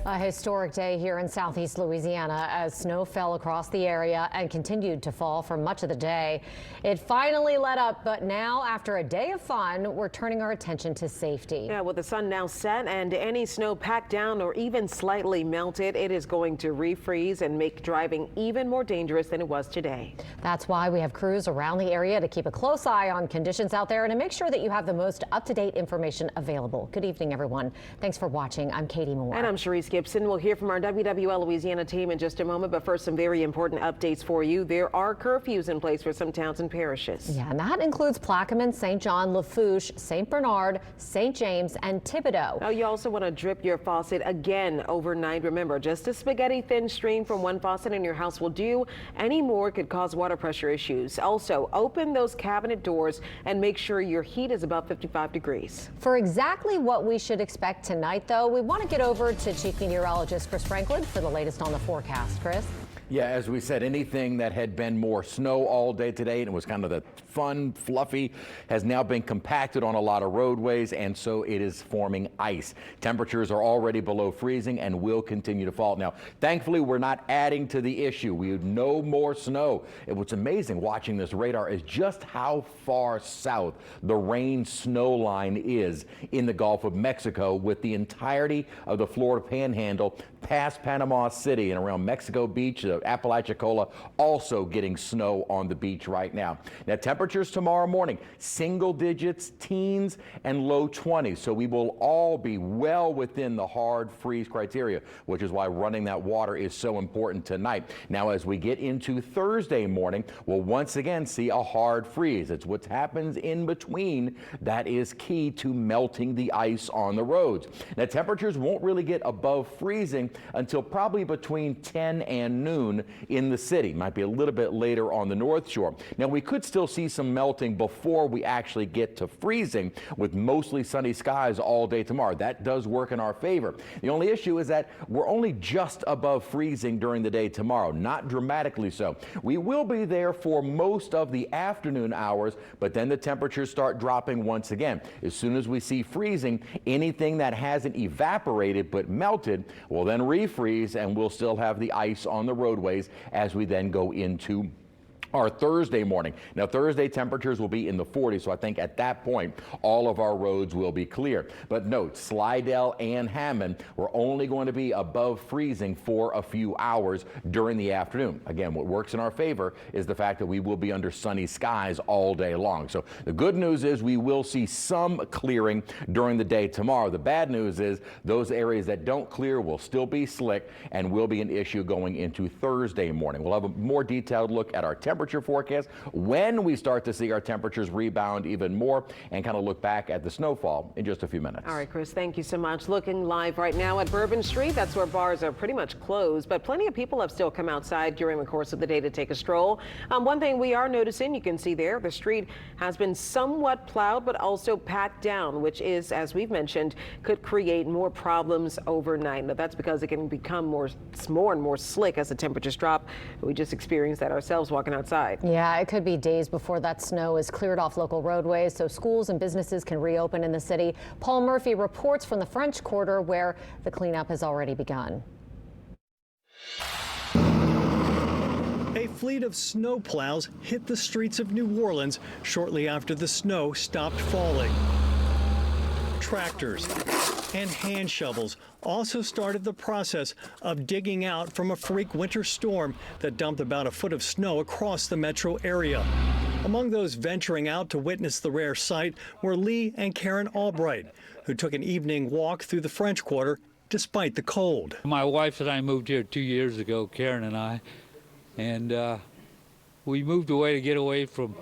A historic day here in southeast Louisiana as snow fell across the area and continued to fall for much of the day. It finally let up, but now after a day of fun, we're turning our attention to safety. Yeah, with the sun now set and any snow packed down or even slightly melted, it is going to refreeze and make driving even more dangerous than it was today. That's why we have crews around the area to keep a close eye on conditions out there and to make sure that you have the most up-to-date information available. Good evening, everyone. Thanks for watching. I'm Katie Moore. And I'm Charisse Gibson. We'll hear from our WWL Louisiana team in just a moment, but first, some very important updates for you. There are curfews in place for some towns and parishes. Yeah, and that includes Plaquemine, St. John, Lafourche, St. Bernard, St. James, and Thibodaux. Now, you also want to drip your faucet again overnight. Remember, just a spaghetti thin stream from one faucet in your house will do. Any more could cause water pressure issues. Also, open those cabinet doors and make sure your heat is above 55 degrees. For exactly what we should expect tonight, though, we want to get over to Chief Meteorologist Chris Franklin for the latest on the forecast. Chris? Yeah, as we said, anything that had been more snow all day today and it was kind of the fun, fluffy, has now been compacted on a lot of roadways, and so it is forming ice. Temperatures are already below freezing and will continue to fall. Now, thankfully, we're not adding to the issue. We have no more snow. And what's amazing watching this radar is just how far south the rain snow line is in the Gulf of Mexico, with the entirety of the Florida Panhandle past Panama City and around Mexico Beach, Apalachicola, also getting snow on the beach right now. Now, temperatures tomorrow morning, single digits, teens, and low 20s. So we will all be well within the hard freeze criteria, which is why running that water is so important tonight. Now, as we get into Thursday morning, we'll once again see a hard freeze. It's what happens in between that is key to melting the ice on the roads. Now, temperatures won't really get above freezing until probably between 10 and noon in the city. Might be a little bit later on the North Shore. Now, we could still see some melting before we actually get to freezing, with mostly sunny skies all day tomorrow. That does work in our favor. The only issue is that we're only just above freezing during the day tomorrow, not dramatically so. We will be there for most of the afternoon hours, but then the temperatures start dropping once again. As soon as we see freezing, anything that hasn't evaporated but melted will then refreeze, and we'll still have the ice on the roadways as we then go into our Thursday morning. Now, Thursday temperatures will be in the 40s, so I think at that point all of our roads will be clear. But note, Slidell and Hammond, we're only going to be above freezing for a few hours during the afternoon. Again, what works in our favor is the fact that we will be under sunny skies all day long. So the good news is we will see some clearing during the day tomorrow. The bad news is those areas that don't clear will still be slick and will be an issue going into Thursday morning. We'll have a more detailed look at our temperature forecast when we start to see our temperatures rebound even more, and kind of look back at the snowfall in just a few minutes. All right, Chris, thank you so much. Looking live right now at Bourbon Street. That's where bars are pretty much closed, but plenty of people have still come outside during the course of the day to take a stroll. One thing we are noticing, you can see there, the street has been somewhat plowed but also packed down, which is, as we've mentioned, could create more problems overnight. Now, that's because it can become more and more slick as the temperatures drop. We just experienced that ourselves walking outside. Yeah, it could be days before that snow is cleared off local roadways so schools and businesses can reopen in the city. Paul Murphy reports from the French Quarter, where the cleanup has already begun. A fleet of snowplows hit the streets of New Orleans shortly after the snow stopped falling. Tractors and hand shovels also started the process of digging out from a freak winter storm that dumped about a foot of snow across the metro area. Among those venturing out to witness the rare sight were Lee and Karen Albright, who took an evening walk through the French Quarter despite the cold. My wife and I moved here 2 years ago, Karen and I, and we moved away to get away from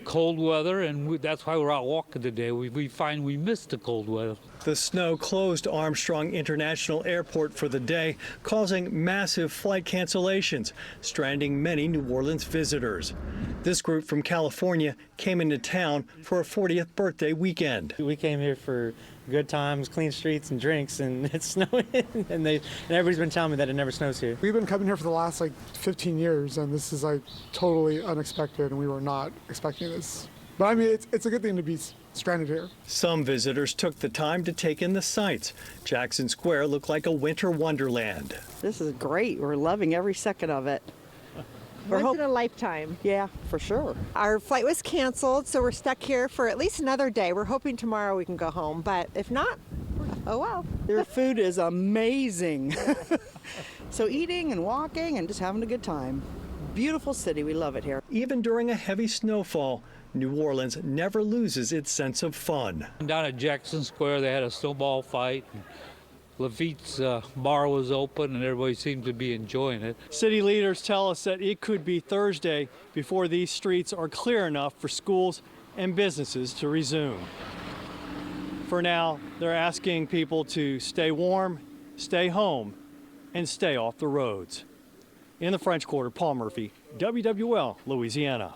cold weather, and that's why we're out walking today. We find we missed the cold weather. The snow closed Armstrong International Airport for the day, causing massive flight cancellations, stranding many New Orleans visitors. This group from California came into town for a 40th birthday weekend. We came here for good times, clean streets, and drinks, and it's snowing, and everybody's been telling me that it never snows here. We've been coming here for the last 15 years, and this is totally unexpected, and we were not expecting this. But I mean, it's a good thing to be stranded here. Some visitors took the time to take in the sights. Jackson Square looked like a winter wonderland. This is great. We're loving every second of it. Once in a lifetime. Yeah, for sure. Our flight was canceled, so we're stuck here for at least another day. We're hoping tomorrow we can go home, but if not, oh well. Their food is amazing. So eating and walking and just having a good time. Beautiful city. We love it here. Even during a heavy snowfall, New Orleans never loses its sense of fun. Down at Jackson Square, they had a snowball fight. Lafitte's bar was open and everybody seemed to be enjoying it. City leaders tell us that it could be Thursday before these streets are clear enough for schools and businesses to resume. For now, they're asking people to stay warm, stay home, and stay off the roads. In the French Quarter, Paul Murphy, WWL Louisiana.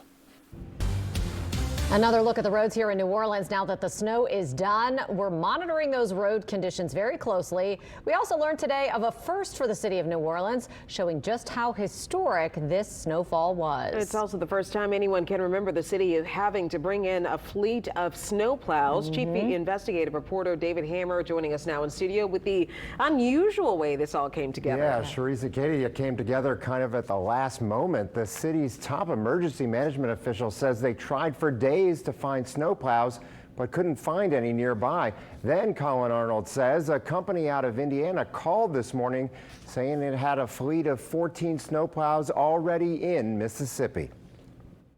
Another look at the roads here in New Orleans now that the snow is done. We're monitoring those road conditions very closely. We also learned today of a first for the city of New Orleans, showing just how historic this snowfall was. It's also the first time anyone can remember the city is having to bring in a fleet of snowplows. Chief investigative reporter David Hammer joining us now in studio with the unusual way this all came together. Yeah, Charisse and Katie, it came together kind of at the last moment. The city's top emergency management official says they tried for days to find snowplows, but couldn't find any nearby. Then Colin Arnold says a company out of Indiana called this morning saying it had a fleet of 14 snowplows already in Mississippi.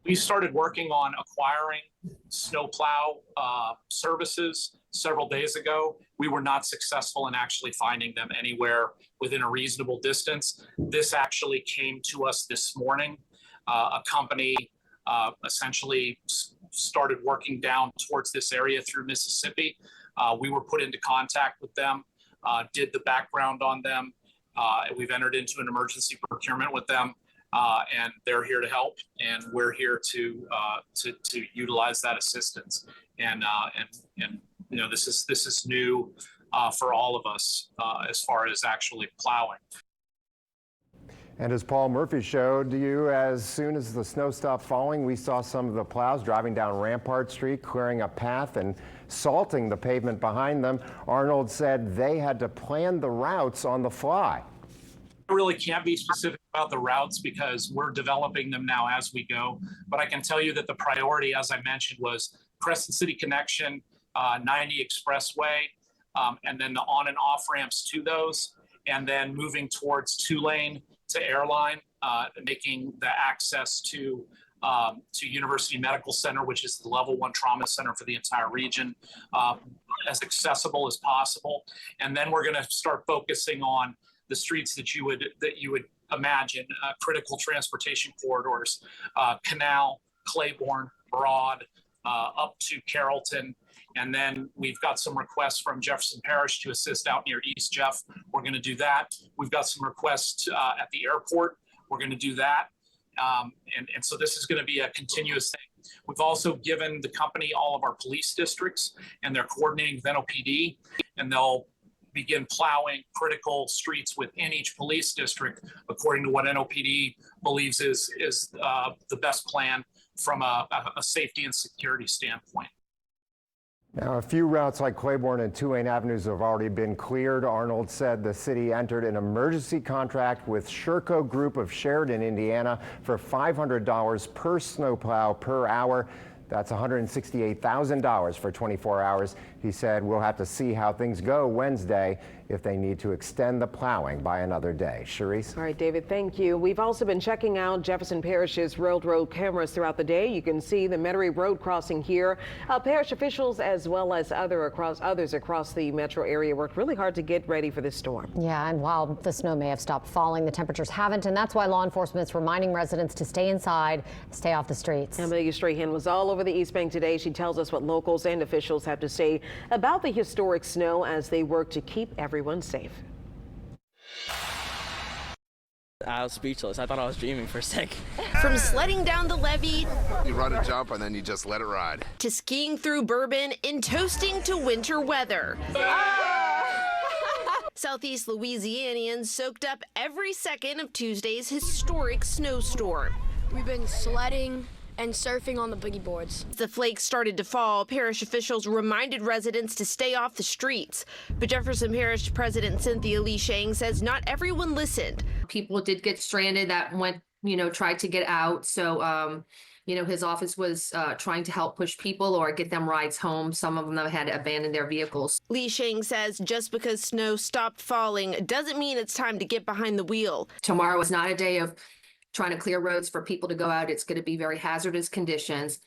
We started working on acquiring snowplow services several days ago. We were not successful in actually finding them anywhere within a reasonable distance. This actually came to us this morning. A company essentially started working down towards this area through Mississippi. We were put into contact with them, did the background on them. We've entered into an emergency procurement with them, and they're here to help, and we're here to utilize that assistance. And you know, this is new for all of us as far as actually plowing. And as Paul Murphy showed you, as soon as the snow stopped falling, we saw some of the plows driving down Rampart Street, clearing a path and salting the pavement behind them. Arnold said they had to plan the routes on the fly. I really can't be specific about the routes because we're developing them now as we go. But I can tell you that the priority, as I mentioned, was Crescent City Connection, 90 Expressway, and then the on and off ramps to those, and then moving towards Tulane to Airline, making the access to University Medical Center, which is the level 1 trauma center for the entire region, as accessible as possible. And then we're going to start focusing on the streets that you would imagine, critical transportation corridors, Canal, Claiborne, Broad, up to Carrollton. And then we've got some requests from Jefferson Parish to assist out near East Jeff. We're going to do that. We've got some requests at the airport. We're going to do that. And so this is going to be a continuous thing. We've also given the company all of our police districts, and they're coordinating with NOPD, and they'll begin plowing critical streets within each police district according to what NOPD believes is the best plan from a safety and security standpoint. Now, a few routes like Claiborne and Tulane Avenues have already been cleared. Arnold said the city entered an emergency contract with Sherco Group of Sheridan, Indiana for $500 per snowplow per hour. That's $168,000 for 24 hours. He said we'll have to see how things go Wednesday if they need to extend the plowing by another day. Charisse? All right, David, thank you. We've also been checking out Jefferson Parish's railroad cameras throughout the day. You can see the Metairie Road crossing here. Parish officials as well as others across the metro area worked really hard to get ready for this storm. Yeah, and while the snow may have stopped falling, the temperatures haven't, and that's why law enforcement is reminding residents to stay inside, stay off the streets. Amelia Strahan was all over the East Bank today. She tells us what locals and officials have to say about the historic snow as they work to keep everyone safe. I was speechless. I thought I was dreaming for a sec. From sledding down the levee, you run and jump and then you just let it ride, to skiing through Bourbon and toasting to winter weather. Southeast Louisianians soaked up every second of Tuesday's historic snowstorm. We've been sledding, and surfing on the boogie boards. As the flakes started to fall, parish officials reminded residents to stay off the streets. But Jefferson Parish President Cynthia Lee Shang says not everyone listened. People did get stranded that went, tried to get out. So, his office was trying to help push people or get them rides home. Some of them had abandoned their vehicles. Lee Shang says just because snow stopped falling doesn't mean it's time to get behind the wheel. Tomorrow is not a day of trying to clear roads for people to go out. It's going to be very hazardous conditions.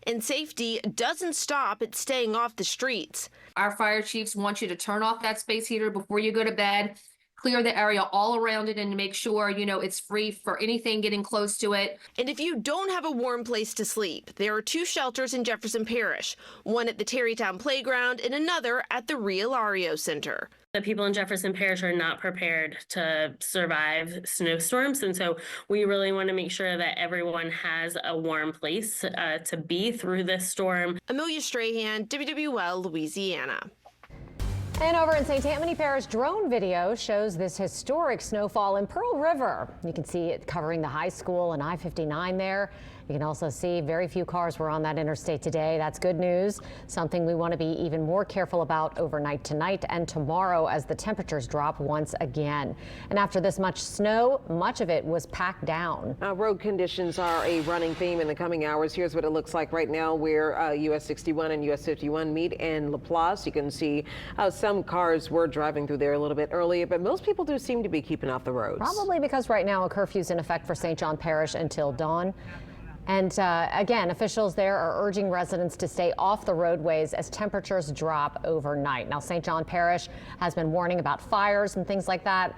And safety doesn't stop at staying off the streets. Our fire chiefs want you to turn off that space heater before you go to bed, clear the area all around it and make sure, it's free for anything getting close to it. And if you don't have a warm place to sleep, there are 2 shelters in Jefferson Parish, one at the Terrytown Playground and another at the Rialario Center. The people in Jefferson Parish are not prepared to survive snowstorms, and so we really want to make sure that everyone has a warm place to be through this storm. Amelia Strahan, WWL Louisiana. And over in St. Tammany Parish, drone video shows this historic snowfall in Pearl River. You can see it covering the high school and I-59 there. You can also see very few cars were on that interstate today. That's good news, something we want to be even more careful about overnight tonight and tomorrow as the temperatures drop once again. And after this much snow, much of it was packed down. Road conditions are a running theme in the coming hours. Here's what it looks like right now where US 61 and US 51 meet in LaPlace. You can see some cars were driving through there a little bit earlier, but most people do seem to be keeping off the roads. Probably because right now a curfew is in effect for St. John Parish until dawn. And again, officials there are urging residents to stay off the roadways as temperatures drop overnight. Now, St. John Parish has been warning about fires and things like that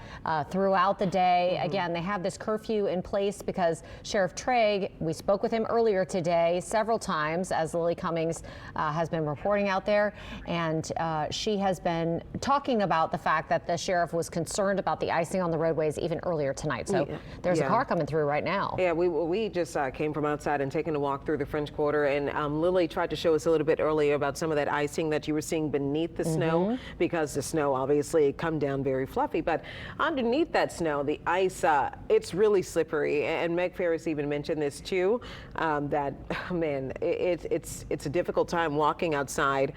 throughout the day. Again, they have this curfew in place because Sheriff Trigg, we spoke with him earlier today several times as Lily Cummings has been reporting out there. And she has been talking about the fact that the sheriff was concerned about the icing on the roadways even earlier tonight. So there's a car coming through right now. Yeah, we just came from outside and taken a walk through the French Quarter, and Lily tried to show us a little bit earlier about some of that icing that you were seeing beneath the snow, because the snow obviously come down very fluffy, but underneath that snow, the ice, it's really slippery. And Meg Ferris even mentioned this too, that man, it's a difficult time walking outside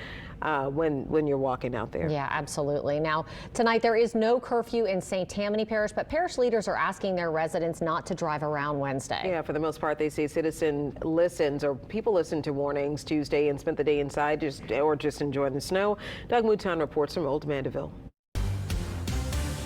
when you're walking out there. Yeah, absolutely. Now, tonight there is no curfew in St. Tammany Parish, but parish leaders are asking their residents not to drive around Wednesday. Yeah, for the most part, they say people listen to warnings Tuesday and spent the day inside or just enjoying the snow. Doug Mouton reports from Old Mandeville.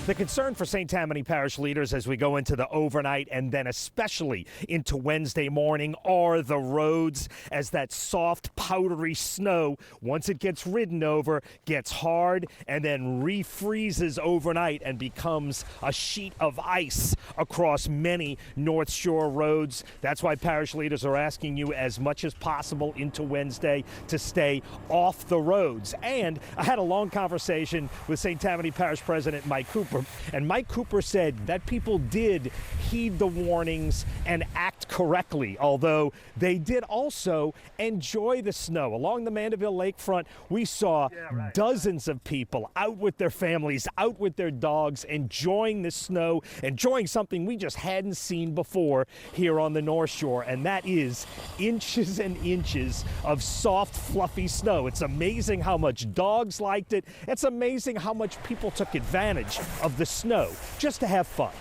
The concern for St. Tammany Parish leaders as we go into the overnight and then especially into Wednesday morning are the roads, as that soft, powdery snow, once it gets ridden over, gets hard and then refreezes overnight and becomes a sheet of ice across many North Shore roads. That's why parish leaders are asking you as much as possible into Wednesday to stay off the roads. And I had a long conversation with St. Tammany Parish President Mike Cooper. And Mike Cooper said that people did heed the warnings and act correctly, although they did also enjoy the snow. Along the Mandeville lakefront, we saw dozens of people out with their families, out with their dogs, enjoying the snow, enjoying something we just hadn't seen before here on the North Shore, and that is inches and inches of soft, fluffy snow. It's amazing how much dogs liked it. It's amazing how much people took advantage of the snow just to have fun.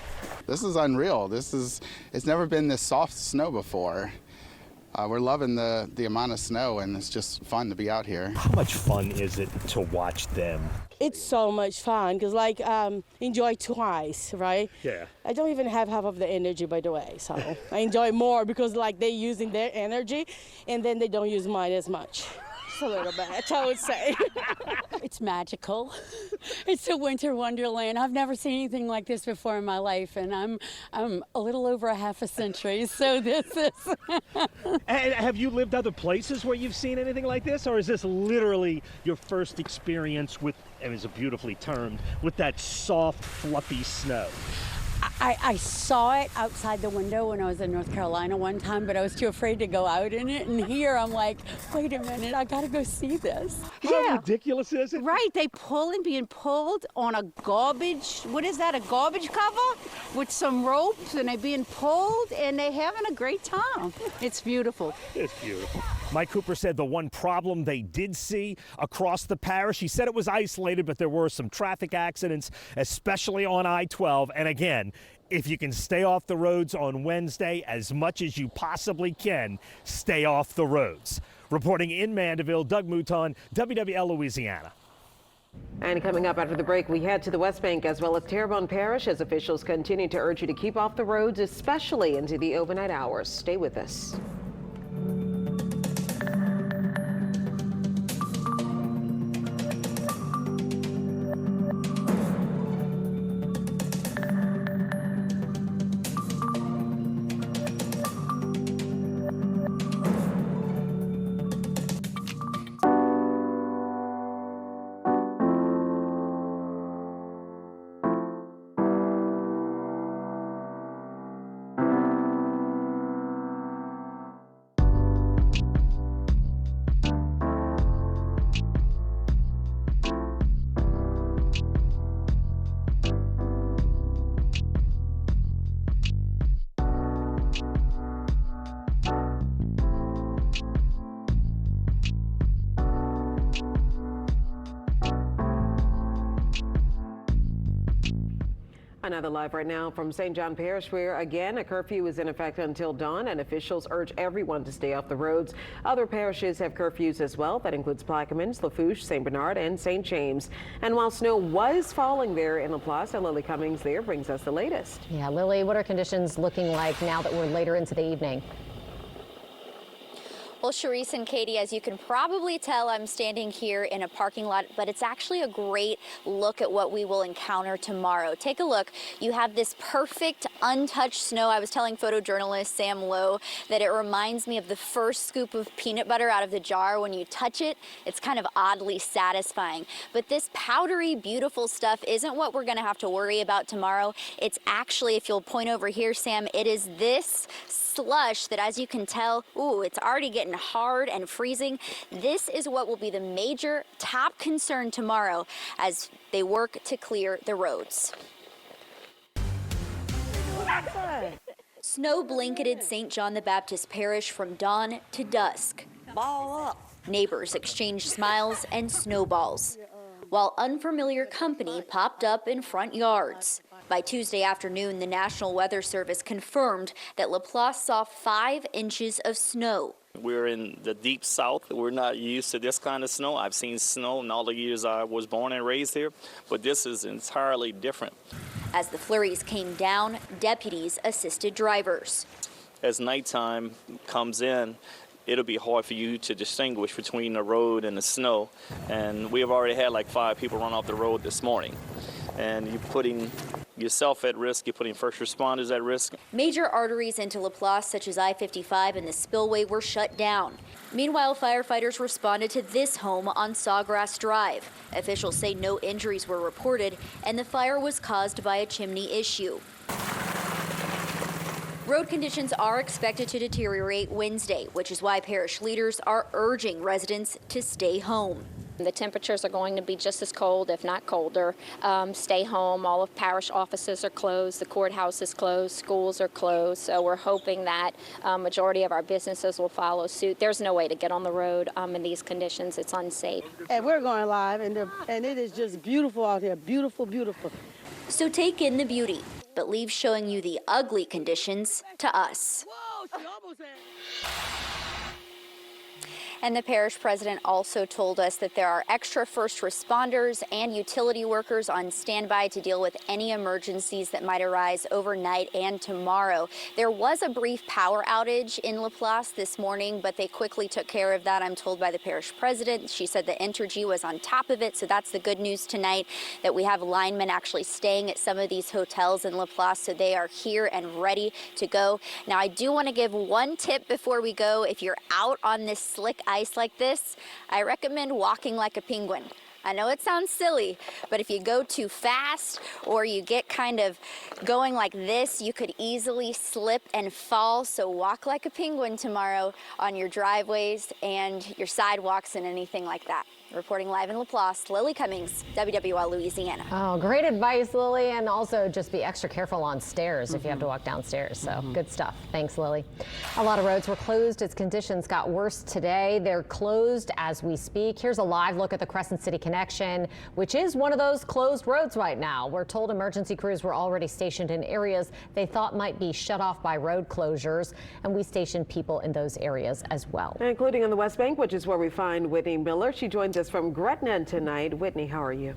This is unreal. It's never been this soft snow before. We're loving the amount of snow, and it's just fun to be out here. How much fun is it to watch them? It's so much fun because enjoy twice, right? Yeah. I don't even have half of the energy, by the way, so I enjoy more because they're using their energy and then they don't use mine as much. A little bit, I would say. It's magical. It's a winter wonderland. I've never seen anything like this before in my life, and I'm a little over a half a century, so this is. And have you lived other places where you've seen anything like this, or is this literally your first experience with, and it's beautifully termed, with that soft, fluffy snow? I saw it outside the window when I was in North Carolina one time, but I was too afraid to go out in it. And here I'm like, wait a minute, I gotta go see this. How ridiculous is it? Right, they being pulled on a garbage, what is that, a garbage cover with some ropes, and they're being pulled and they're having a great time. It's beautiful. It's beautiful. Mike Cooper said the one problem they did see across the parish, he said it was isolated, but there were some traffic accidents, especially on I-12. And again, if you can stay off the roads on Wednesday as much as you possibly can, stay off the roads. Reporting in Mandeville, Doug Mouton, WWL Louisiana. And coming up after the break, we head to the West Bank as well as Terrebonne Parish as officials continue to urge you to keep off the roads, especially into the overnight hours. Stay with us. Another live right now from St. John Parish, where again a curfew is in effect until dawn, and officials urge everyone to stay off the roads. Other parishes have curfews as well. That includes Plaquemines, Lafourche, St. Bernard, and St. James. And while snow was falling there in Laplace, Lily Cummings there brings us the latest. Yeah, Lily, what are conditions looking like now that we're later into the evening? Well, Charisse and Katie, as you can probably tell, I'm standing here in a parking lot, but it's actually a great look at what we will encounter tomorrow. Take a look. You have this perfect untouched snow. I was telling photojournalist Sam Lowe that it reminds me of the first scoop of peanut butter out of the jar. When you touch it, it's kind of oddly satisfying. But this powdery, beautiful stuff isn't what we're going to have to worry about tomorrow. It's actually, if you'll point over here, Sam, it is this slush that, as you can tell, it's already getting hard and freezing. This is what will be the major top concern tomorrow as they work to clear the roads. Snow blanketed St. John the Baptist Parish from dawn to dusk. Ball up. Neighbors exchanged smiles and snowballs, while unfamiliar company popped up in front yards. By Tuesday afternoon, the National Weather Service confirmed that Laplace saw 5 inches of snow. We're in the deep south. We're not used to this kind of snow. I've seen snow in all the years I was born and raised here, but this is entirely different. As the flurries came down, deputies assisted drivers. As nighttime comes in, it'll be hard for you to distinguish between the road and the snow. And we have already had like 5 people run off the road this morning. And you're putting yourself at risk, you're putting first responders at risk. Major arteries into Laplace, such as I-55 and the spillway, were shut down. Meanwhile, firefighters responded to this home on Sawgrass Drive. Officials say no injuries were reported, and the fire was caused by a chimney issue. Road conditions are expected to deteriorate Wednesday, which is why parish leaders are urging residents to stay home. The temperatures are going to be just as cold, if not colder. Stay home. All of parish offices are closed. The courthouse is closed. Schools are closed. So we're hoping that majority of our businesses will follow suit. There's no way to get on the road in these conditions. It's unsafe. And we're going live, and it is just beautiful out here. Beautiful, beautiful. So take in the beauty, but leave showing you the ugly conditions to us. Whoa, she almost had... And the parish president also told us that there are extra first responders and utility workers on standby to deal with any emergencies that might arise overnight and tomorrow. There was a brief power outage in Laplace this morning, but they quickly took care of that, I'm told by the parish president. She said the Entergy was on top of it, so that's the good news tonight, that we have linemen actually staying at some of these hotels in Laplace, so they are here and ready to go. Now, I do want to give one tip before we go. If you're out on this slick ice like this, I recommend walking like a penguin. I know it sounds silly, but if you go too fast or you get kind of going like this, you could easily slip and fall. So walk like a penguin tomorrow on your driveways and your sidewalks and anything like that. Reporting live in Laplace, Lily Cummings, WWL Louisiana. Oh, great advice, Lily. And also just be extra careful on stairs if you have to walk downstairs. So good stuff. Thanks, Lily. A lot of roads were closed as conditions got worse today. They're closed as we speak. Here's a live look at the Crescent City Connection, which is one of those closed roads right now. We're told emergency crews were already stationed in areas they thought might be shut off by road closures. And we stationed people in those areas as well. Including on the West Bank, which is where we find Whitney Miller. She joins us from Gretna tonight. Whitney, how are you?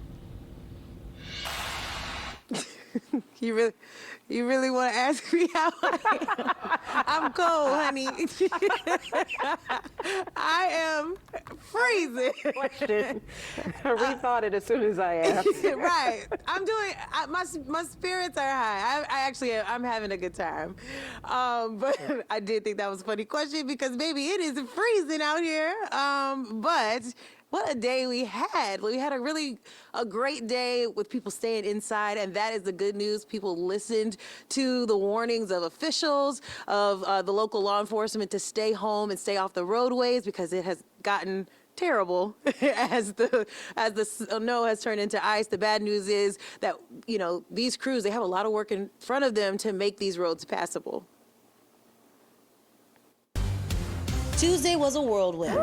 You really want to ask me how I am? I'm cold, honey. I am freezing. Question. I rethought it as soon as I asked. Right. I'm doing. My spirits are high. I'm having a good time. But I did think that was a funny question because baby, it is freezing out here. But what a day we had. We had a great day with people staying inside, and that is the good news. People listened to the warnings of officials, of the local law enforcement to stay home and stay off the roadways because it has gotten terrible as the snow has turned into ice. The bad news is that, these crews, they have a lot of work in front of them to make these roads passable. Tuesday was a whirlwind.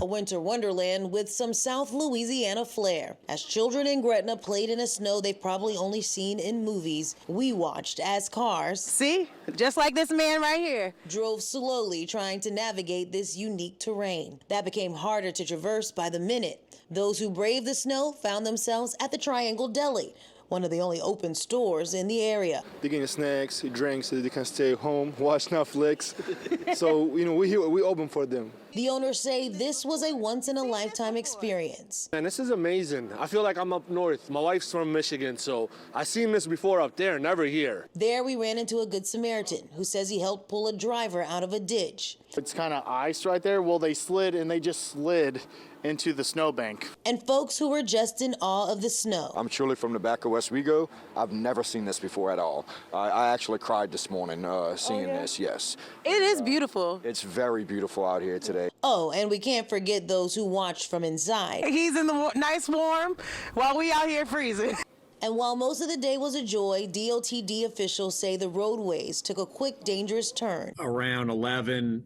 A winter wonderland with some South Louisiana flair. As children in Gretna played in a snow they've probably only seen in movies, we watched as cars, see, just like this man right here, drove slowly trying to navigate this unique terrain. That became harder to traverse by the minute. Those who braved the snow found themselves at the Triangle Deli, one of the only open stores in the area. They're getting snacks, drinks, so they can stay home, watch Netflix. So, we open for them. The owners say this was a once-in-a-lifetime experience. And this is amazing. I feel like I'm up north. My wife's from Michigan, so I've seen this before up there, never here. There we ran into a Good Samaritan who says he helped pull a driver out of a ditch. It's kind of ice right there. Well, they slid into the snowbank. And folks who were just in awe of the snow. I'm truly from the back of Westwego. I've never seen this before at all. I actually cried this morning seeing this, yes. It is beautiful. It's very beautiful out here today. Oh, and we can't forget those who watched from inside. He's in the nice warm while we out here freezing. And while most of the day was a joy, DOTD officials say the roadways took a quick, dangerous turn. Around 11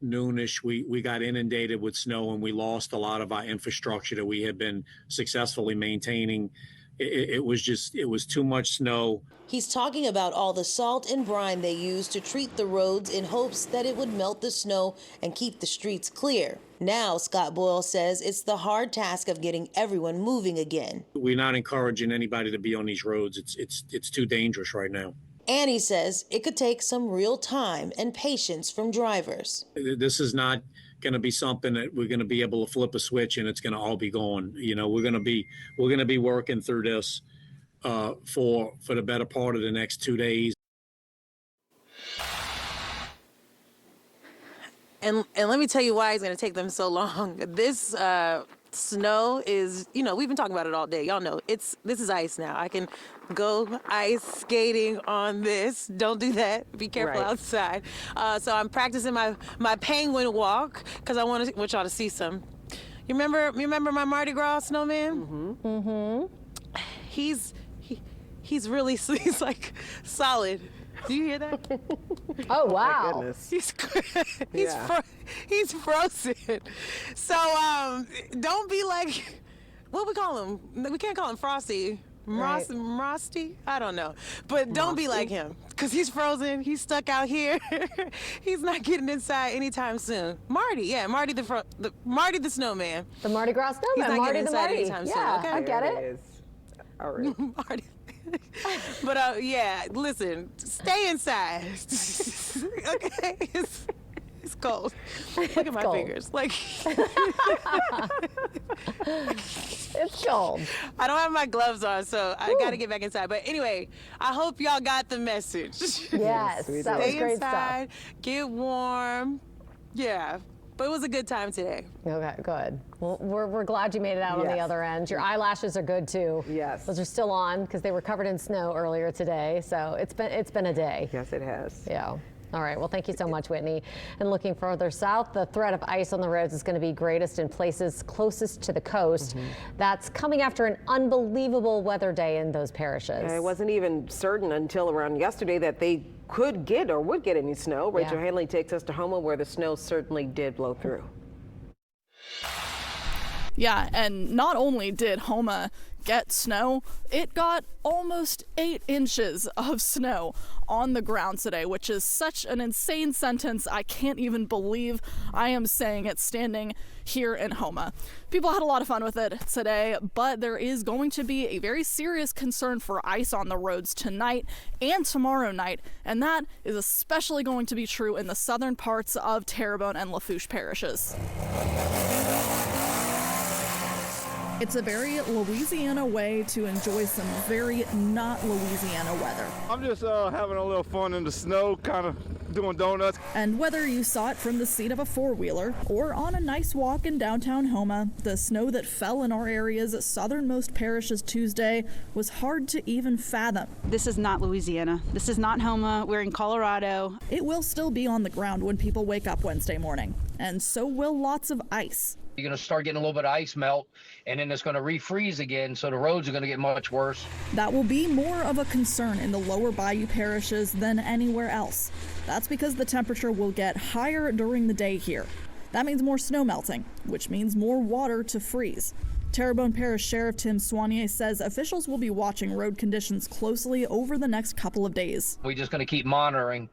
noonish, we got inundated with snow and we lost a lot of our infrastructure that we had been successfully maintaining. It was too much snow. He's talking about all the salt and brine they used to treat the roads in hopes that it would melt the snow and keep the streets clear. Now, Scott Boyle says it's the hard task of getting everyone moving again. We're not encouraging anybody to be on these roads. It's too dangerous right now. And he says it could take some real time and patience from drivers. This is not going to be something that we're going to be able to flip a switch and it's going to all be gone. We're going to be working through this for the better part of the next 2 days. And let me tell you why it's going to take them so long. This snow is, we've been talking about it all day. Y'all know this is ice now. I can go ice skating on this. Don't do that. Be careful outside. So I'm practicing my penguin walk because I want y'all to see some. You remember my Mardi Gras snowman? Mm-hmm. He's really, he's like solid. Do you hear that? Oh, wow. Oh, my goodness. He's frozen. So don't be like, what we call him? We can't call him Frosty. Frosty? I don't know. But don't be like him because he's frozen. He's stuck out here. He's not getting inside anytime soon. Marty the snowman. The Mardi Gras snowman. He's not Marty getting the inside Marty. anytime soon. Yeah, Okay? I get it. All right. Marty. But listen, stay inside. Okay, it's cold. Look at my fingers. Like it's cold. I don't have my gloves on, so I got to get back inside. But anyway, I hope y'all got the message. Yes, that was Stay great inside, stuff. get warm. Yeah. But it was a good time today. Okay, good. Well, we're glad you made it out on the Yes. other end. Your eyelashes are good too. Yes. Those are still on because they were covered in snow earlier today. So it's been a day. Yes, it has. Yeah. All right. Well, thank you so much, Whitney. And looking further south, the threat of ice on the roads is going to be greatest in places closest to the coast. That's coming after an unbelievable weather day in those parishes. It wasn't even certain until around yesterday that they could get or would get any snow. Rachel Hanley takes us to Houma, where the snow certainly did blow through. Yeah, and not only did Houma get snow, it got almost 8 inches of snow on the ground today, which is such an insane sentence. I can't even believe I am saying it standing here in Houma. People had a lot of fun with it today, but there is going to be a very serious concern for ice on the roads tonight and tomorrow night, and that is especially going to be true in the southern parts of Terrebonne and Lafourche parishes. It's a very Louisiana way to enjoy some very not Louisiana weather. I'm just having a little fun in the snow, kind of doing donuts. And whether you saw it from the seat of a four-wheeler or on a nice walk in downtown Houma, the snow that fell in our area's southernmost parishes Tuesday was hard to even fathom. This is not Louisiana. This is not Houma. We're in Colorado. It will still be on the ground when people wake up Wednesday morning, and so will lots of ice. You're going to start getting a little bit of ice melt, and then it's going to refreeze again, so the roads are going to get much worse. That will be more of a concern in the lower bayou parishes than anywhere else. That's because the temperature will get higher during the day here. That means more snow melting, which means more water to freeze. Terrebonne Parish Sheriff Tim Soignier says officials will be watching road conditions closely over the next couple of days. We're just going to keep monitoring.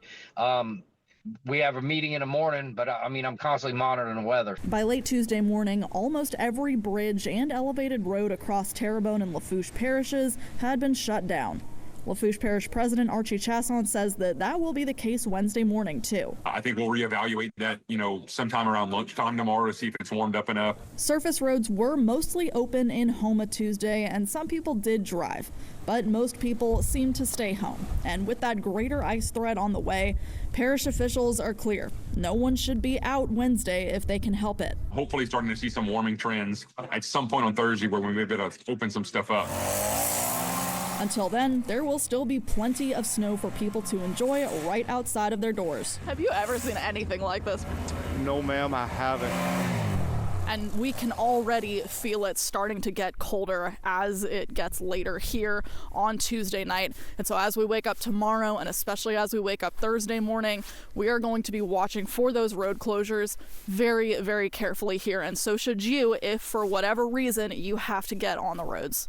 We have a meeting in the morning, but I'm constantly monitoring the weather. By late Tuesday morning, almost every bridge and elevated road across Terrebonne and Lafourche parishes had been shut down. Lafourche Parish President Archie Chasson says that will be the case Wednesday morning, too. I think we'll reevaluate that, sometime around lunchtime tomorrow to see if it's warmed up enough. Surface roads were mostly open in Houma Tuesday, and some people did drive, but most people seemed to stay home. And with that greater ice threat on the way, parish officials are clear. No one should be out Wednesday if they can help it. Hopefully starting to see some warming trends at some point on Thursday where we may be able to open some stuff up. Until then, there will still be plenty of snow for people to enjoy right outside of their doors. Have you ever seen anything like this? No, ma'am, I haven't. And we can already feel it starting to get colder as it gets later here on Tuesday night. And so as we wake up tomorrow, and especially as we wake up Thursday morning, we are going to be watching for those road closures very, very carefully here. And so should you, if for whatever reason you have to get on the roads.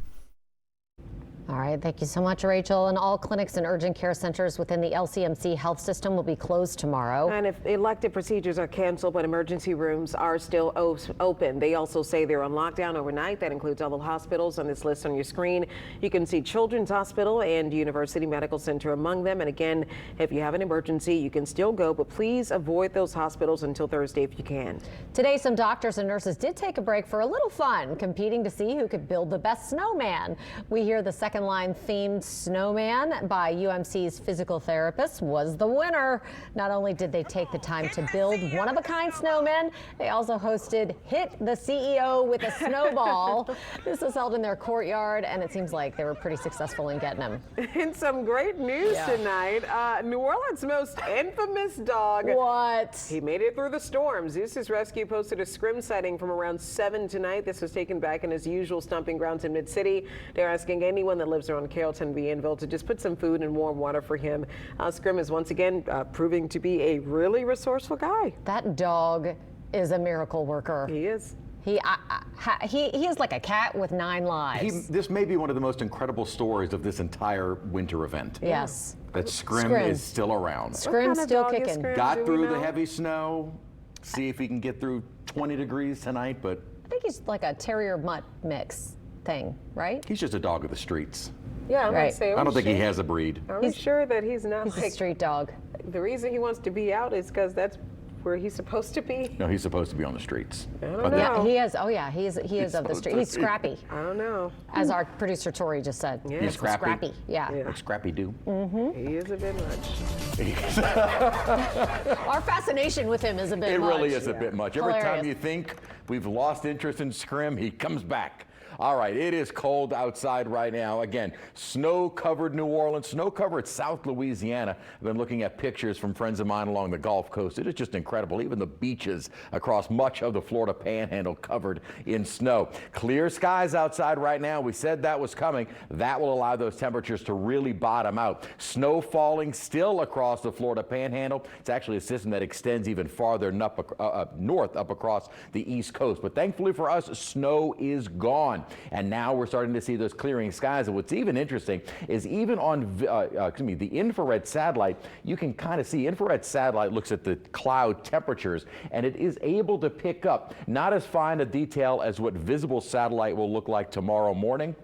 All right, thank you so much, Rachel. And all clinics and urgent care centers within the LCMC health system will be closed tomorrow. And if elective procedures are canceled, but emergency rooms are still open. They also say they're on lockdown overnight. That includes all the hospitals on this list on your screen. You can see Children's Hospital and University Medical Center among them. And again, if you have an emergency, you can still go, but please avoid those hospitals until Thursday if you can. Today, some doctors and nurses did take a break for a little fun, competing to see who could build the best snowman. We hear the second line themed snowman by UMC's physical therapist was the winner. Not only did they take the time to build one-of-a-kind snowmen, they also hosted Hit the CEO with a Snowball. This was held in their courtyard, and it seems like they were pretty successful in getting them. And some great news tonight. New Orleans' most infamous dog. What? He made it through the storm. Zeus's Rescue posted a scrim sighting from around 7 tonight. This was taken back in his usual stomping grounds in Mid-City. They're asking anyone that lives around Carrollton, Bienville to just put some food and warm water for him. Scrim is once again proving to be a really resourceful guy. That dog is a miracle worker. He is. He is like a cat with 9 lives. This may be one of the most incredible stories of this entire winter event. Yes. That Scrim is still around. Scrim's still kicking. Got through the heavy snow. See if he can get through 20 degrees tonight, but I think he's like a terrier mutt mix thing, right? he's just a dog of the streets. Yeah, I'm Right. say, I don't think he has a breed. Are we sure that he's not He's like a street dog. the reason he wants to be out is because that's where he's supposed to be? No, he's supposed to be on the streets. I don't know. Yeah, he is. Oh yeah, he is of the street. He's scrappy. I don't know. As our producer Torre just said. Yeah. He's scrappy. Scrappy. Yeah. Like Scrappy Doo. He is a bit much. Our fascination with him is a bit It much. really is a bit much. Every time Hilarious. you think we've lost interest in scrim, he comes back. All right, it is cold outside right now. Again, snow-covered New Orleans, snow-covered South Louisiana. I've been looking at pictures from friends of mine along the Gulf Coast. It is just incredible. Even the beaches across much of the Florida Panhandle covered in snow. Clear skies outside right now. We said that was coming. That will allow those temperatures to really bottom out. Snow falling still across the Florida Panhandle. It's actually a system that extends even farther north up across the East Coast. But thankfully for us, snow is gone. And now we're starting to see those clearing skies. And what's even interesting is even on the infrared satellite, you can kind of see infrared satellite looks at the cloud temperatures, and it is able to pick up not as fine a detail as what visible satellite will look like tomorrow morning,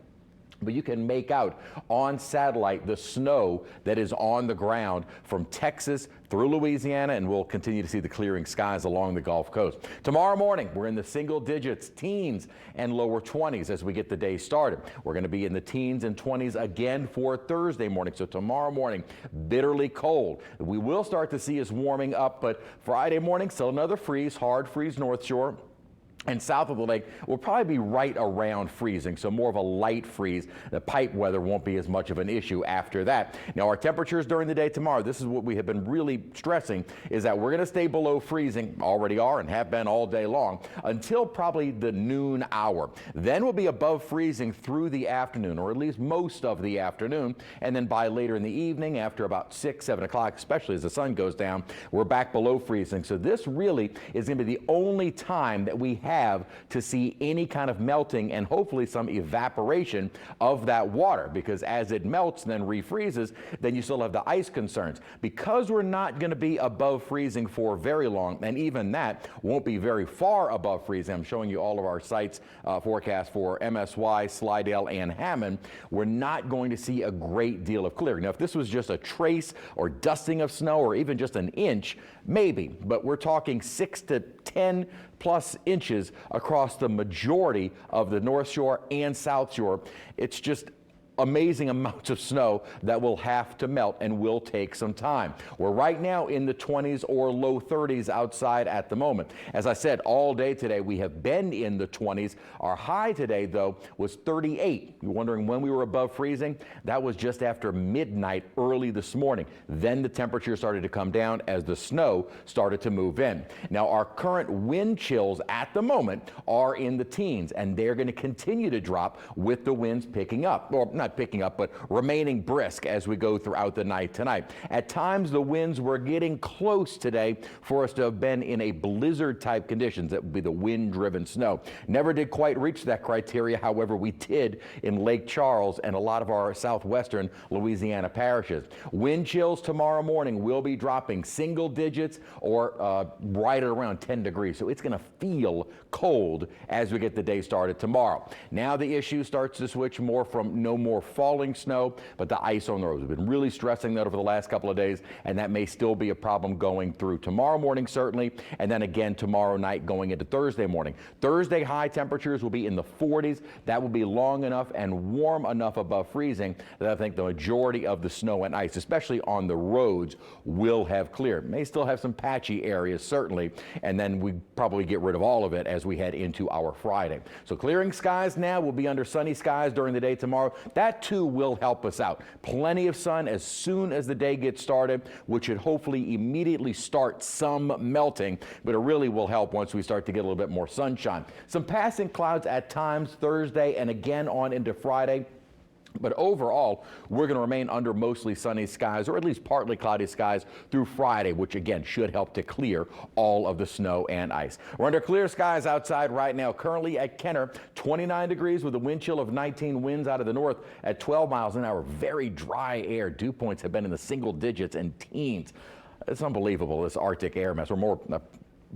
but you can make out on satellite the snow that is on the ground from Texas through Louisiana, and we'll continue to see the clearing skies along the Gulf Coast. Tomorrow morning, we're in the single digits, teens and lower 20s as we get the day started. We're going to be in the teens and 20s again for Thursday morning. So tomorrow morning, bitterly cold. We will start to see us warming up, but Friday morning, still another freeze, hard freeze North Shore. And south of the lake will probably be right around freezing, so more of a light freeze. The pipe weather won't be as much of an issue after that. Now, our temperatures during the day tomorrow, this is what we have been really stressing, is that we're going to stay below freezing, already are and have been all day long, until probably the noon hour. Then we'll be above freezing through the afternoon, or at least most of the afternoon. And then by later in the evening, after about 6, 7 o'clock, especially as the sun goes down, we're back below freezing. So this really is going to be the only time that we have to see any kind of melting and hopefully some evaporation of that water, because as it melts and then refreezes, then you still have the ice concerns. Because we're not going to be above freezing for very long, and even that won't be very far above freezing. I'm showing you all of our sites forecast for MSY, Slidell, and Hammond. We're not going to see a great deal of clearing. Now, if this was just a trace or dusting of snow or even just an inch, maybe, but we're talking 6 to 10 plus inches across the majority of the North Shore and South Shore. It's just amazing amounts of snow that will have to melt and will take some time. We're right now in the 20s or low 30s outside at the moment. As I said, all day today we have been in the 20s. Our high today, though, was 38. You're wondering when we were above freezing? That was just after midnight early this morning. Then the temperature started to come down as the snow started to move in. Now, our current wind chills at the moment are in the teens, and they're going to continue to drop with the winds picking up, or not picking up, but remaining brisk as we go throughout the night tonight. At times, the winds were getting close today for us to have been in a blizzard type conditions. That would be the wind-driven snow. Never did quite reach that criteria. However, we did in Lake Charles and a lot of our southwestern Louisiana parishes. Wind chills tomorrow morning will be dropping single digits or right at around 10 degrees. So it's going to feel cold as we get the day started tomorrow. Now the issue starts to switch more from no more falling snow, but the ice on the roads. We've been really stressing that over the last couple of days, and that may still be a problem going through tomorrow morning, certainly, and then again tomorrow night going into Thursday morning. Thursday high temperatures will be in the 40s. That will be long enough and warm enough above freezing that I think the majority of the snow and ice, especially on the roads, will have cleared. May still have some patchy areas, certainly, and then we probably get rid of all of it as we head into our Friday. So clearing skies now. Will be under sunny skies during the day tomorrow. That too will help us out. Plenty of sun as soon as the day gets started, which should hopefully immediately start some melting, but it really will help once we start to get a little bit more sunshine. Some passing clouds at times Thursday and again on into Friday. But overall, we're going to remain under mostly sunny skies, or at least partly cloudy skies through Friday, which again should help to clear all of the snow and ice. We're under clear skies outside right now, currently at Kenner, 29 degrees with a wind chill of 19, winds out of the north at 12 miles an hour. Very dry air. Dew points have been in the single digits and teens. It's unbelievable, this Arctic air mass. We're more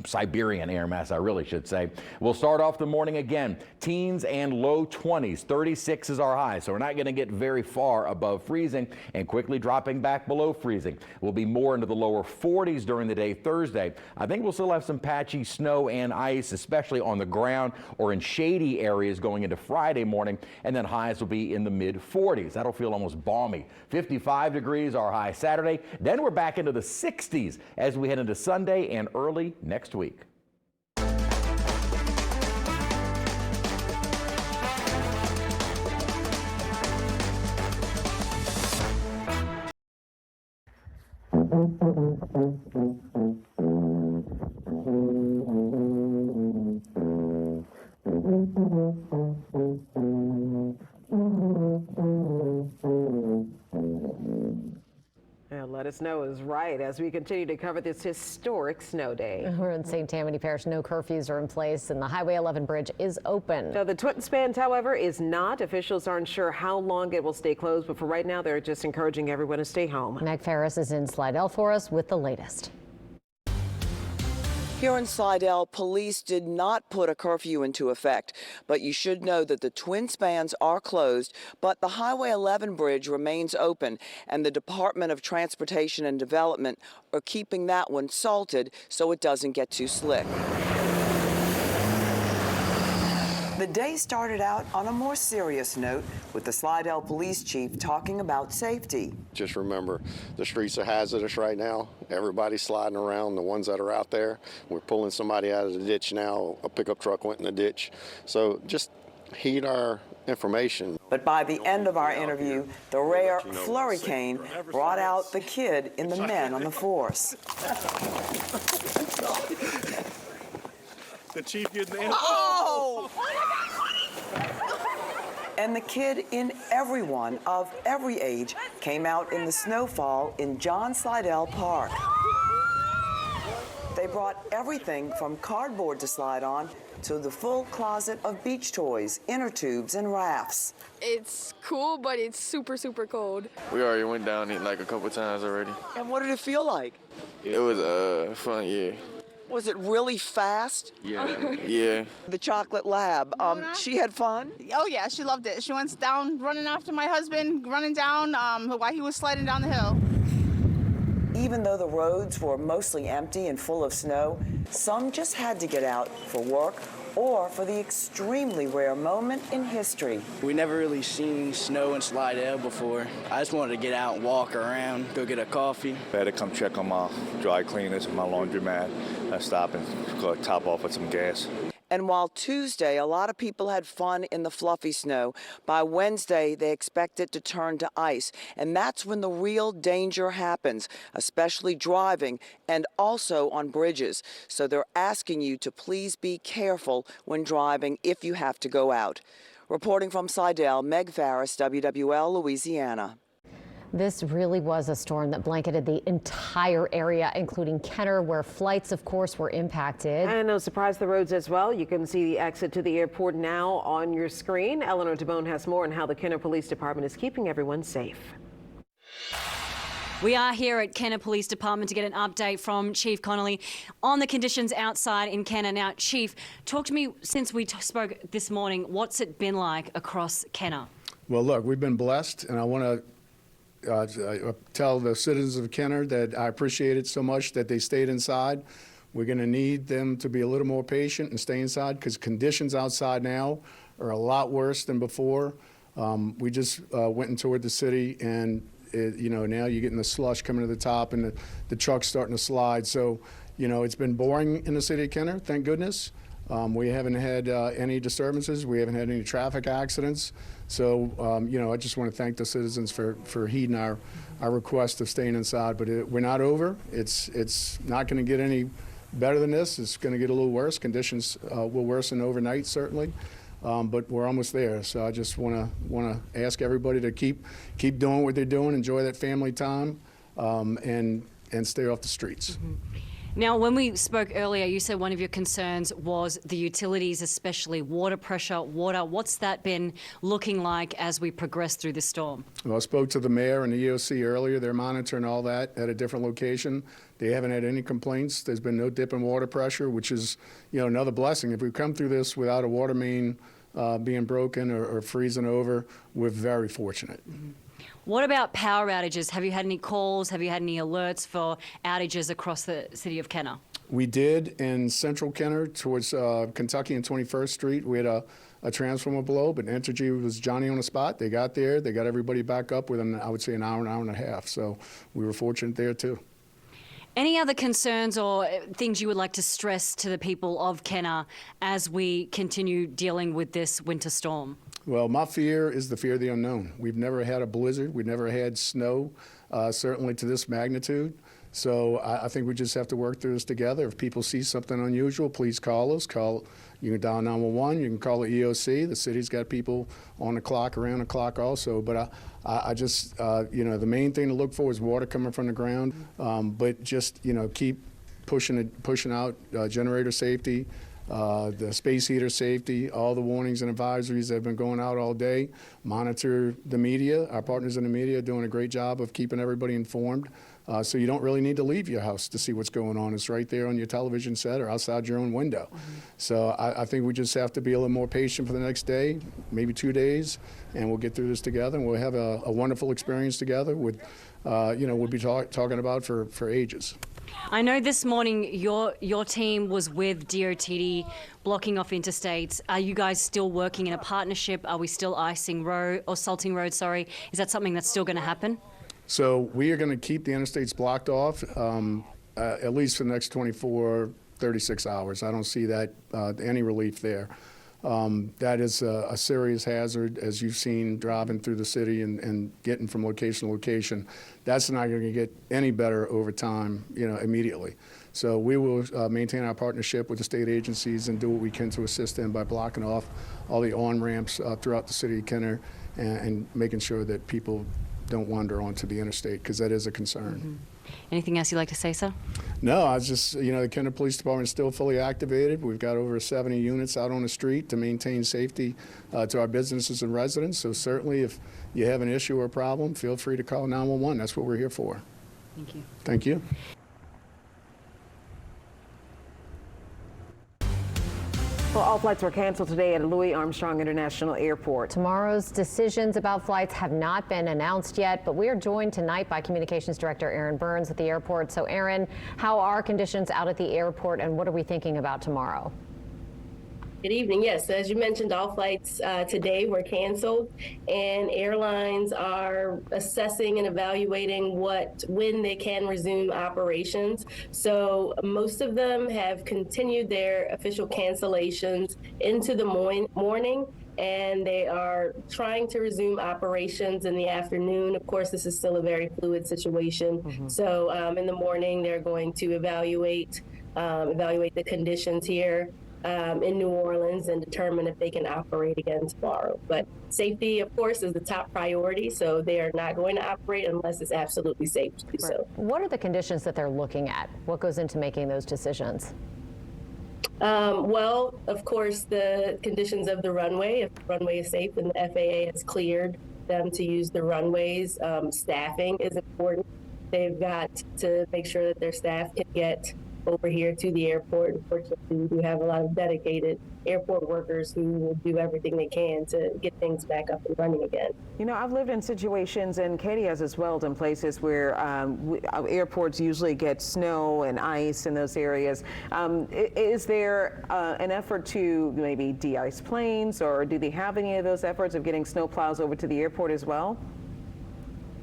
Siberian air mass, I really should say. We'll start off the morning again. Teens and low 20s. 36 is our high, so we're not going to get very far above freezing and quickly dropping back below freezing. We'll be more into the lower 40s during the day Thursday. I think we'll still have some patchy snow and ice, especially on the ground or in shady areas going into Friday morning, and then highs will be in the mid 40s. That'll feel almost balmy. 55 degrees our high Saturday. Then we're back into the 60s as we head into Sunday and early next week. And let us know is right as we continue to cover this historic snow day. We're in St. Tammany Parish. No curfews are in place and the Highway 11 bridge is open. Now, the Twin Spans, however, is not. Officials aren't sure how long it will stay closed, but for right now, they're just encouraging everyone to stay home. Meg Ferris is in Slidell for us with the latest. Here in Slidell, police did not put a curfew into effect, but you should know that the Twin Spans are closed, but the Highway 11 bridge remains open, and the Department of Transportation and Development are keeping that one salted so it doesn't get too slick. The day started out on a more serious note with the Slidell police chief talking about safety. Just remember, the streets are hazardous right now. Everybody's sliding around, the ones that are out there. We're pulling somebody out of the ditch now. A pickup truck went in the ditch. So just heed our information. But by the end of our interview, the rare flurricane brought out the kid in the men on the force. The chief used the Oh! And the kid in everyone of every age came out in the snowfall in John Slidell Park. They brought everything from cardboard to slide on to the full closet of beach toys, inner tubes, and rafts. It's cool, but it's super, super cold. We already went down it like a couple times already. And what did it feel like? It was fun, yeah. Was it really fast? Yeah. Yeah. The chocolate lab, she had fun? Oh yeah, she loved it. She went down running after my husband, running down while he was sliding down the hill. Even though the roads were mostly empty and full of snow, some just had to get out for work or for the extremely rare moment in history. We never really seen snow in Slidell before. I just wanted to get out and walk around, go get a coffee. I had to come check on my dry cleaners and my laundromat. I stopped and go top off with some gas. And while Tuesday, a lot of people had fun in the fluffy snow, by Wednesday, they expect it to turn to ice. And that's when the real danger happens, especially driving and also on bridges. So they're asking you to please be careful when driving if you have to go out. Reporting from Slidell, Meg Ferris, WWL Louisiana. This really was a storm that blanketed the entire area, including Kenner, where flights, of course, were impacted. And no surprise, the roads as well. You can see the exit to the airport now on your screen. Eleanor DeBone has more on how the Kenner Police Department is keeping everyone safe. We are here at Kenner Police Department to get an update from Chief Connolly on the conditions outside in Kenner. Now, Chief, talk to me since we spoke this morning. What's it been like across Kenner? Well, look, we've been blessed, and I want to tell the citizens of Kenner that I appreciate it so much that they stayed inside. We're going to need them to be a little more patient and stay inside because conditions outside now are a lot worse than before. We just went and toured the city, and now you're getting the slush coming to the top and the truck's starting to slide. So, it's been boring in the city of Kenner, thank goodness. We haven't had any disturbances. We haven't had any traffic accidents. So, I just want to thank the citizens for heeding our request of staying inside. But we're not over. It's not going to get any better than this. It's going to get a little worse. Conditions will worsen overnight, certainly. But we're almost there. So I just want to ask everybody to keep doing what they're doing, enjoy that family time, and stay off the streets. Mm-hmm. Now, when we spoke earlier, you said one of your concerns was the utilities, especially water pressure, water. What's that been looking like as we progress through the storm? Well, I spoke to the mayor and the EOC earlier. They're monitoring all that at a different location. They haven't had any complaints. There's been no dip in water pressure, which is, another blessing. If we come through this without a water main being broken or freezing over, we're very fortunate. Mm-hmm. What about power outages? Have you had any calls? Have you had any alerts for outages across the city of Kenner? We did in central Kenner towards Kentucky and 21st Street. We had a transformer blow, but Entergy was Johnny on the spot. They got there. They got everybody back up within, I would say, an hour and a half. So we were fortunate there, too. Any other concerns or things you would like to stress to the people of Kenner as we continue dealing with this winter storm? Well, my fear is the fear of the unknown. We've never had a blizzard. We've never had snow, certainly to this magnitude. So I think we just have to work through this together. If people see something unusual, please call us. You can dial 911. You can call the EOC. The city's got people on the clock, around the clock also. But I just, the main thing to look for is water coming from the ground. But just, keep pushing out generator safety, the space heater safety, all the warnings and advisories that have been going out all day. Monitor the media. Our partners in the media are doing a great job of keeping everybody informed. So you don't really need to leave your house to see what's going on. It's right there on your television set or outside your own window. Mm-hmm. So I think we just have to be a little more patient for the next day, maybe 2 days, and we'll get through this together, and we'll have a wonderful experience together with, we'll be talking about for ages. I know this morning your team was with DOTD blocking off interstates. Are you guys still working in a partnership? Are we still salting roads? Is that something that's still going to happen? So we are going to keep the interstates blocked off at least for the next 36 hours. I don't see that any relief there. That is a serious hazard, as you've seen driving through the city and getting from location to location. That's not going to get any better over time, immediately. So we will maintain our partnership with the state agencies and do what we can to assist them by blocking off all the on-ramps throughout the city of Kenner and making sure that people don't wander onto the interstate, because that is a concern. Mm-hmm. Anything else you'd like to say, sir? No, I was just, the Kenner Police Department is still fully activated. We've got over 70 units out on the street to maintain safety to our businesses and residents. So certainly if you have an issue or a problem, feel free to call 911. That's what we're here for. Thank you. Thank you. Well, all flights were canceled today at Louis Armstrong International Airport. Tomorrow's decisions about flights have not been announced yet, but we are joined tonight by Communications Director Aaron Burns at the airport. So, Aaron, how are conditions out at the airport, and what are we thinking about tomorrow? Good evening. Yes, as you mentioned, all flights today were canceled, and airlines are assessing and evaluating when they can resume operations. So most of them have continued their official cancellations into the morning, and they are trying to resume operations in the afternoon. Of course, this is still a very fluid situation. Mm-hmm. So in the morning, they're going to evaluate the conditions here in New Orleans and determine if they can operate again tomorrow. But safety, of course, is the top priority, so they are not going to operate unless it's absolutely safe to do so. What are the conditions that they're looking at? What goes into making those decisions? Well, of course, the conditions of the runway. If the runway is safe and the FAA has cleared them to use the runways, staffing is important. They've got to make sure that their staff can get over here to the airport. Unfortunately, we do have a lot of dedicated airport workers who will do everything they can to get things back up and running again. I've lived in situations, and Katie has as well, in places where airports usually get snow and ice in those areas. Is there an effort to maybe de-ice planes, or do they have any of those efforts of getting snow plows over to the airport as well?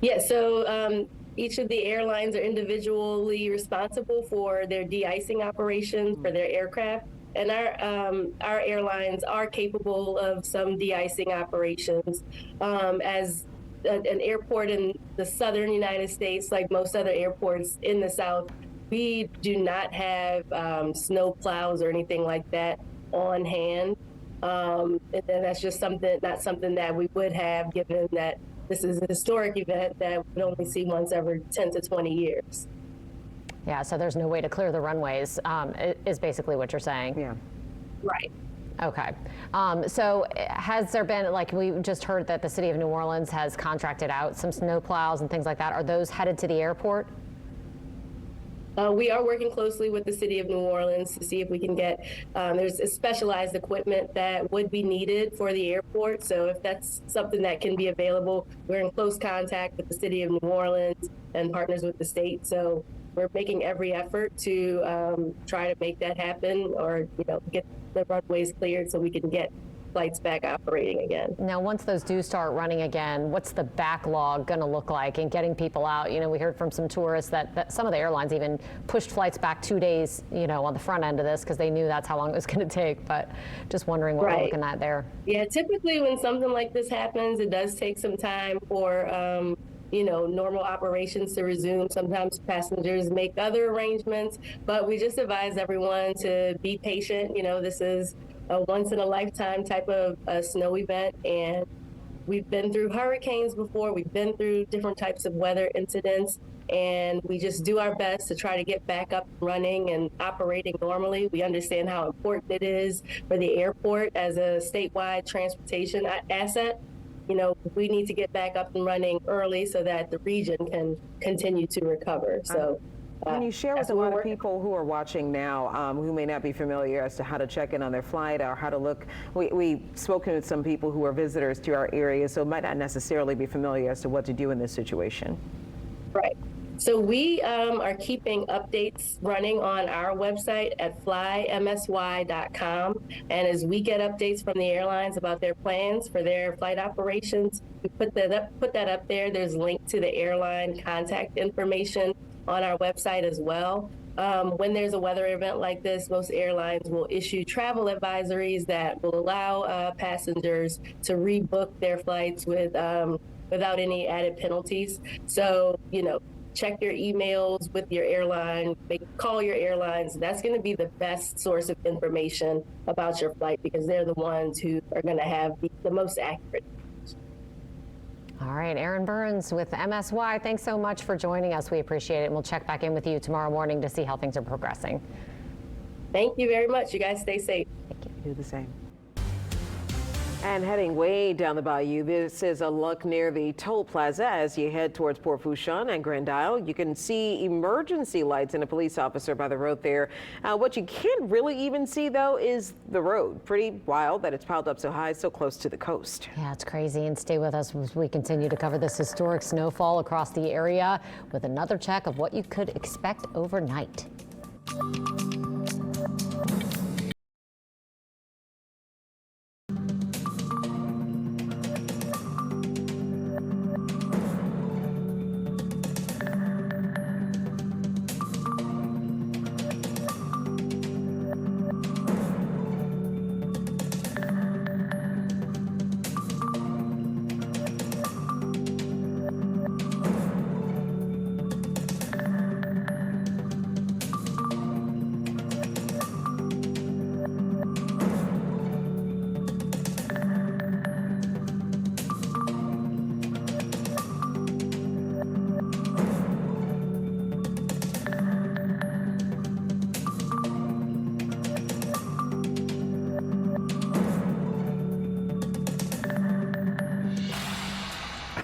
Yeah, so each of the airlines are individually responsible for their de-icing operations for their aircraft, and our airlines are capable of some de-icing operations. As an airport in the southern United States, like most other airports in the South, we do not have snow plows or anything like that on hand. And that's just not something that we would have, given that this is a historic event that we only see once every 10 to 20 years. Yeah, so there's no way to clear the runways, is basically what you're saying. Yeah. Right. Okay. So has there been, like we just heard that the city of New Orleans has contracted out some snow plows and things like that. Are those headed to the airport? We are working closely with the city of New Orleans to see if we can get, there's specialized equipment that would be needed for the airport. So if that's something that can be available, we're in close contact with the city of New Orleans and partners with the state. So we're making every effort to try to make that happen, or, get the runways cleared so we can get flights back operating again. Now, once those do start running again, what's the backlog going to look like in getting people out? We heard from some tourists that some of the airlines even pushed flights back 2 days, on the front end of this because they knew that's how long it was going to take. But just wondering what we're looking at there. Yeah, typically when something like this happens, it does take some time for normal operations to resume. Sometimes passengers make other arrangements, but we just advise everyone to be patient. This is a once in a lifetime type of snow event, and we've been through hurricanes before, we've been through different types of weather incidents, and we just do our best to try to get back up running and operating normally. We understand how important it is for the airport as a statewide transportation asset. We need to get back up and running early so that the region can continue to recover. So. Can you share with a lot of people who are watching now who may not be familiar as to how to check in on their flight or how to look? We've spoken with some people who are visitors to our area, so might not necessarily be familiar as to what to do in this situation. Right. So we are keeping updates running on our website at flymsy.com. And as we get updates from the airlines about their plans for their flight operations, we put that up there. There's a link to the airline contact information on our website as well. When there's a weather event like this, most airlines will issue travel advisories that will allow passengers to rebook their flights without any added penalties. So, check your emails with your airline, call your airlines. That's going to be the best source of information about your flight because they're the ones who are going to have the most accurate. All right, Aaron Burns with MSY, thanks so much for joining us. We appreciate it, and we'll check back in with you tomorrow morning to see how things are progressing. Thank you very much. You guys stay safe. Thank you. Do the same. And heading way down the bayou, this is a look near the toll plaza as you head towards Port Fourchon and Grand Isle. You can see emergency lights and a police officer by the road there. What you can't really even see, though, is the road. Pretty wild that it's piled up so high, so close to the coast. Yeah, it's crazy. And stay with us as we continue to cover this historic snowfall across the area with another check of what you could expect overnight.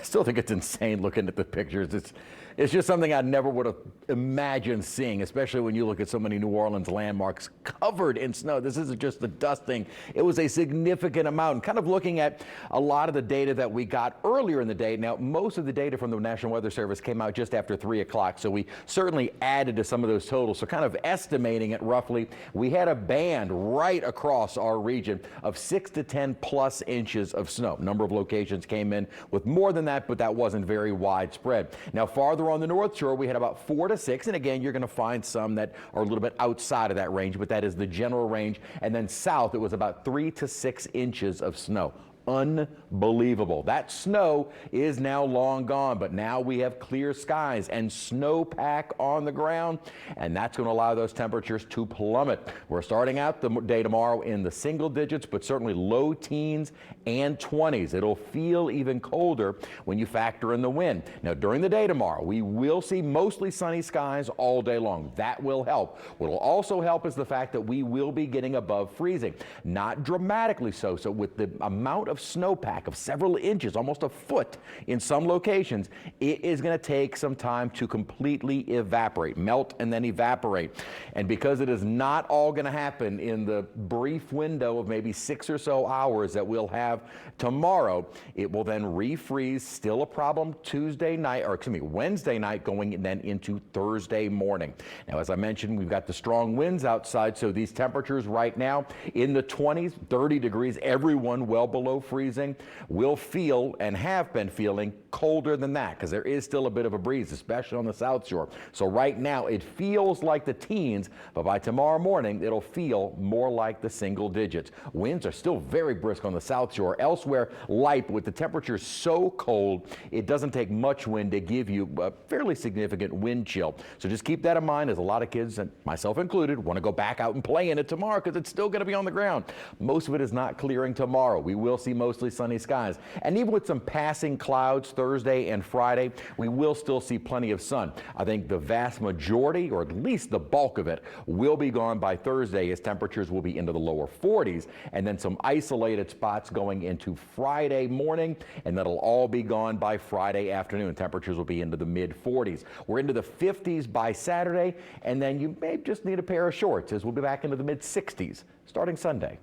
Still think it's insane looking at the pictures. It's just something I never would have imagined seeing, especially when you look at so many New Orleans landmarks covered in snow. This isn't just the dusting. It was a significant amount. And kind of looking at a lot of the data that we got earlier in the day. Now, most of the data from the National Weather Service came out just after 3 o'clock, so we certainly added to some of those totals. So kind of estimating it roughly, we had a band right across our region of 6 to 10 plus inches of snow. Number of locations came in with more than that, but that wasn't very widespread. Now, farther on the North Shore, we had about 4 to 6, and again, you're going to find some that are a little bit outside of that range, but that is the general range. And then south, it was about 3 to 6 inches of snow. unbelievable. That snow is now long gone, but now we have clear skies and snowpack on the ground, and that's going to allow those temperatures to plummet. We're starting out the day tomorrow in the single digits, but certainly low teens and 20s. It'll feel even colder when you factor in the wind. Now, during the day tomorrow, we will see mostly sunny skies all day long. That will help. What will also help is the fact that we will be getting above freezing. Not dramatically so. So with the amount of snowpack of several inches, almost a foot in some locations, it is going to take some time to completely evaporate, melt and then evaporate. And because it is not all going to happen in the brief window of maybe 6 or so hours that we'll have tomorrow, it will then refreeze. Still a problem Tuesday night, or excuse me, Wednesday night going then into Thursday morning. Now, as I mentioned, we've got the strong winds outside, so these temperatures right now in the 20s, 30 degrees, everyone well below freezing, will feel and have been feeling colder than that because there is still a bit of a breeze, especially on the South Shore. So right now it feels like the teens, but by tomorrow morning it'll feel more like the single digits. Winds are still very brisk on the South Shore. Elsewhere, light, with the temperatures so cold, it doesn't take much wind to give you a fairly significant wind chill. So just keep that in mind, as a lot of kids, and myself included, want to go back out and play in it tomorrow because it's still going to be on the ground. Most of it is not clearing tomorrow. We will see mostly sunny skies. And even with some passing clouds Thursday and Friday, we will still see plenty of sun. I think the vast majority, or at least the bulk of it, will be gone by Thursday, as temperatures will be into the lower 40s, and then some isolated spots going into Friday morning, and that'll all be gone by Friday afternoon. Temperatures will be into the mid 40s. We're into the 50s by Saturday, and then you may just need a pair of shorts, as we'll be back into the mid 60s starting Sunday.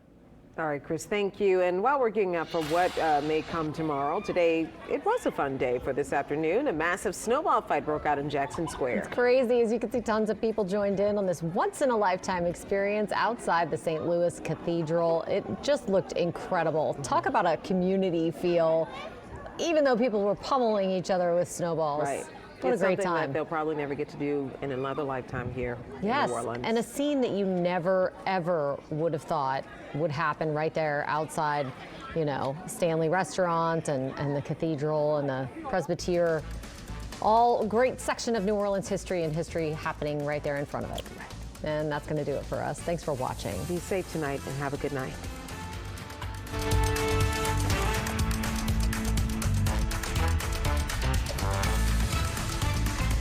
All right, Chris, thank you. And while we're gearing up for what may come tomorrow, today it was a fun day for this afternoon. A massive snowball fight broke out in Jackson Square. It's crazy. As you can see, tons of people joined in on this once-in-a-lifetime experience outside the St. Louis Cathedral. It just looked incredible. Talk about a community feel, even though people were pummeling each other with snowballs. Right. What it's a great something time. that they'll probably never get to do in another lifetime here in New Orleans. And a scene that you never, ever would have thought would happen right there outside, you know, Stanley Restaurant and the Cathedral and the Presbyterian. All great section of New Orleans history and history happening right there in front of it. And that's going to do it for us. Thanks for watching. Be safe tonight and have a good night.